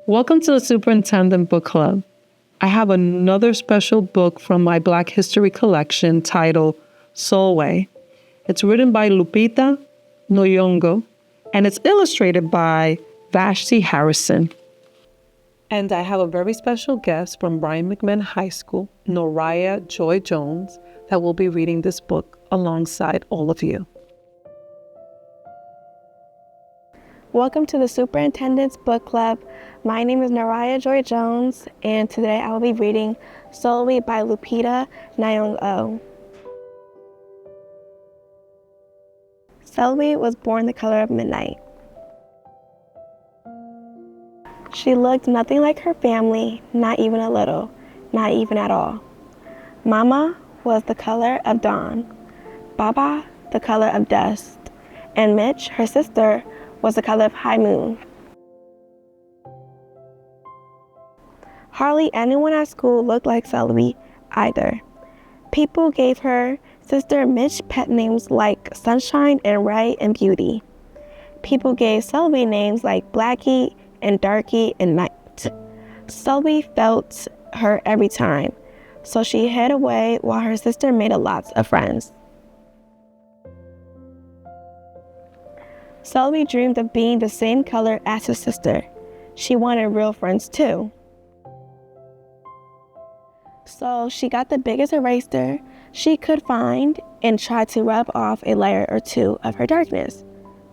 Welcome to the Superintendent Book Club. I have another special book from my Black History collection titled Sulwe. It's written by Lupita Nyong'o, and it's illustrated by Vashti Harrison. And I have a very special guest from Brian McMahon High School, Norwalk Joy Jones, that will be reading this book alongside all of you. Welcome to the Superintendent's Book Club. My name is Norwalk Joy Jones, and today I will be reading Sulwe by Lupita Nyong'o. Sulwe was born the color of midnight. She looked nothing like her family, not even a little, not even at all. Mama was the color of dawn, Baba the color of dusk, and Mitch, her sister, was the color of high moon. Hardly anyone at school looked like Sulwe either. People gave her sister Mitch pet names like Sunshine and Ray and Beauty. People gave Sulwe names like Blackie and Darky and Night. Sulwe felt her every time, so she hid away while her sister made lots of friends. Sulwe dreamed of being the same color as her sister. She wanted real friends too. So she got the biggest eraser she could find and tried to rub off a layer or two of her darkness.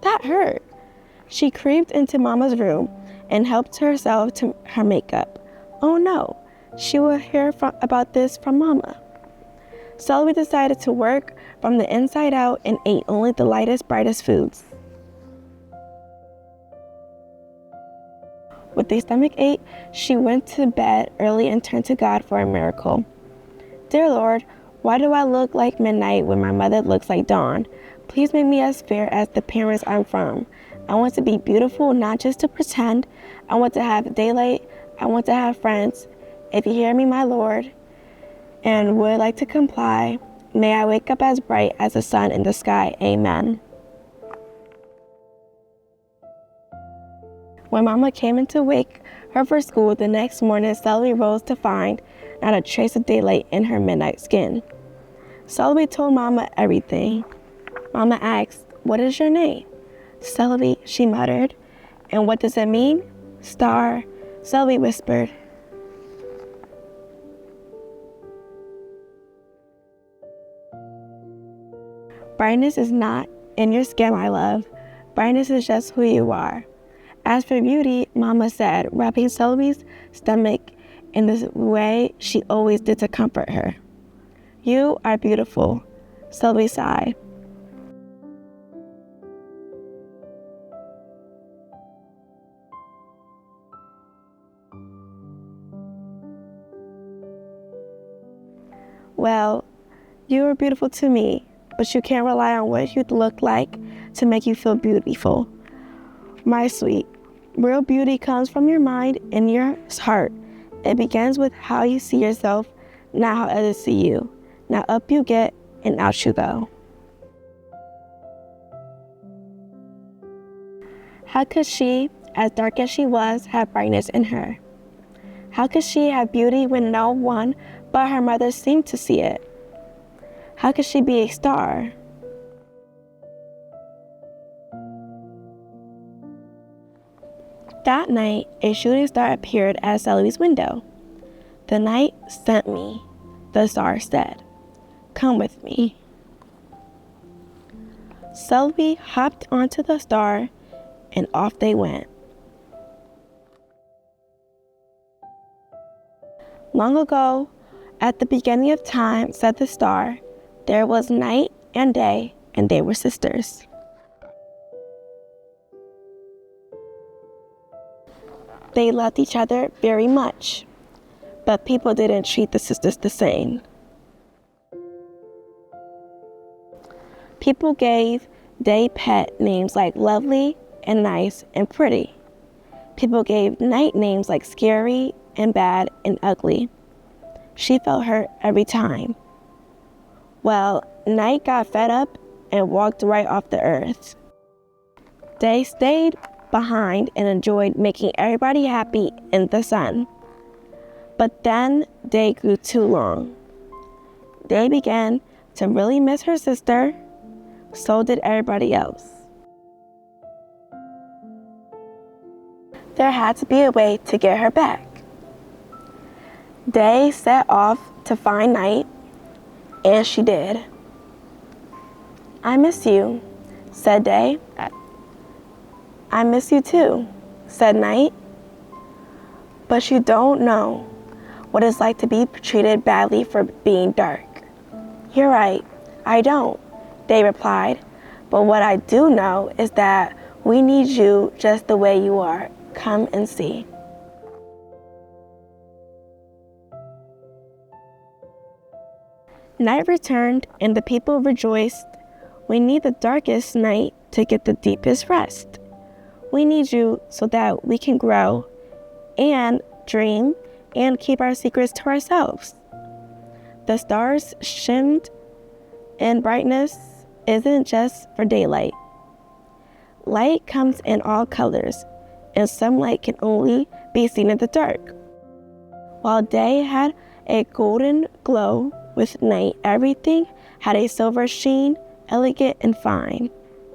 That hurt. She creeped into Mama's room and helped herself to her makeup. Oh no, she would hear about this from Mama. Sulwe decided to work from the inside out and ate only the lightest, brightest foods. With a stomach ache, she went to bed early and turned to God for a miracle. Dear Lord, why do I look like midnight when my mother looks like dawn? Please make me as fair as the parents I'm from. I want to be beautiful, not just to pretend. I want to have daylight. I want to have friends. If you hear me, my Lord, and would like to comply, may I wake up as bright as the sun in the sky. Amen. When Mama came in to wake her for school the next morning, Sulwe rose to find not a trace of daylight in her midnight skin. Sulwe told Mama everything. Mama asked, "What is your name?" "Sulwe," she muttered. "And what does it mean?" "Star," Sulwe whispered. Brightness is not in your skin, my love. Brightness is just who you are. As for beauty, Mama said, rubbing Sulwe's stomach in the way she always did to comfort her. You are beautiful, Sulwe sighed. Well, you are beautiful to me, but you can't rely on what you look like to make you feel beautiful. My sweet, real beauty comes from your mind and your heart. It begins with how you see yourself, not how others see you. Now up you get and out you go. How could she, as dark as she was, have brightness in her? How could she have beauty when no one but her mother seemed to see it? How could she be a star? That night, a shooting star appeared at Sulwe's window. "The night sent me," the star said. "Come with me." Sulwe hopped onto the star, and off they went. Long ago, at the beginning of time, said the star, there was night and day, and they were sisters. They loved each other very much, but people didn't treat the sisters the same. People gave day pet names like lovely and nice and pretty. People gave night names like scary and bad and ugly. She felt hurt every time. Well, night got fed up and walked right off the earth. Day stayed behind and enjoyed making everybody happy in the sun. But then day grew too long. Day began to really miss her sister. So did everybody else. There had to be a way to get her back. Day set off to find Night, and she did. "I miss you," said Day. "I miss you too," said Night. "But you don't know what it's like to be treated badly for being dark." "You're right, I don't," Day replied. "But what I do know is that we need you just the way you are. Come and see." Night returned, and the people rejoiced. "We need the darkest night to get the deepest rest. We need you so that we can grow and dream and keep our secrets to ourselves." The stars shimmed, and brightness isn't just for daylight. Light comes in all colors, and some light can only be seen in the dark. While day had a golden glow, with night everything had a silver sheen, elegant and fine.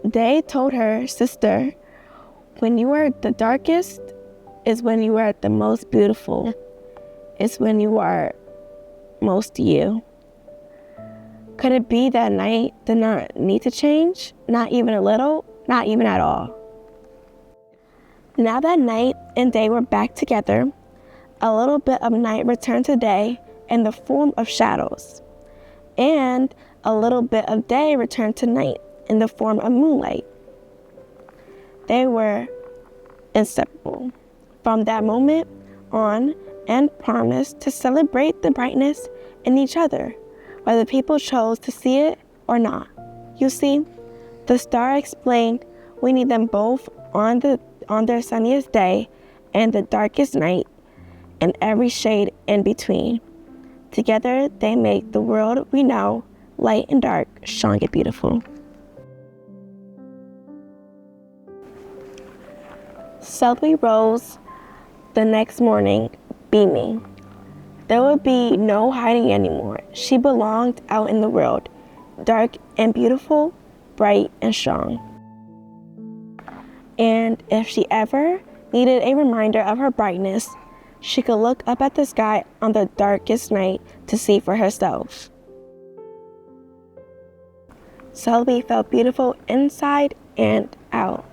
Day told her sister, "When you are the darkest is when you are the most beautiful. It's when you are most you." Could it be that night did not need to change? Not even a little, not even at all. Now that night and day were back together, a little bit of night returned to day in the form of shadows, and a little bit of day returned to night in the form of moonlight. They were inseparable from that moment on and promised to celebrate the brightness in each other, whether people chose to see it or not. You see, the star explained we need them both on their sunniest day and the darkest night, and every shade in between. Together, they make the world we know, light and dark, shine and beautiful. Sulwe rose the next morning, beaming. There would be no hiding anymore. She belonged out in the world, dark and beautiful, bright and strong. And if she ever needed a reminder of her brightness, she could look up at the sky on the darkest night to see for herself. Sulwe felt beautiful inside and out.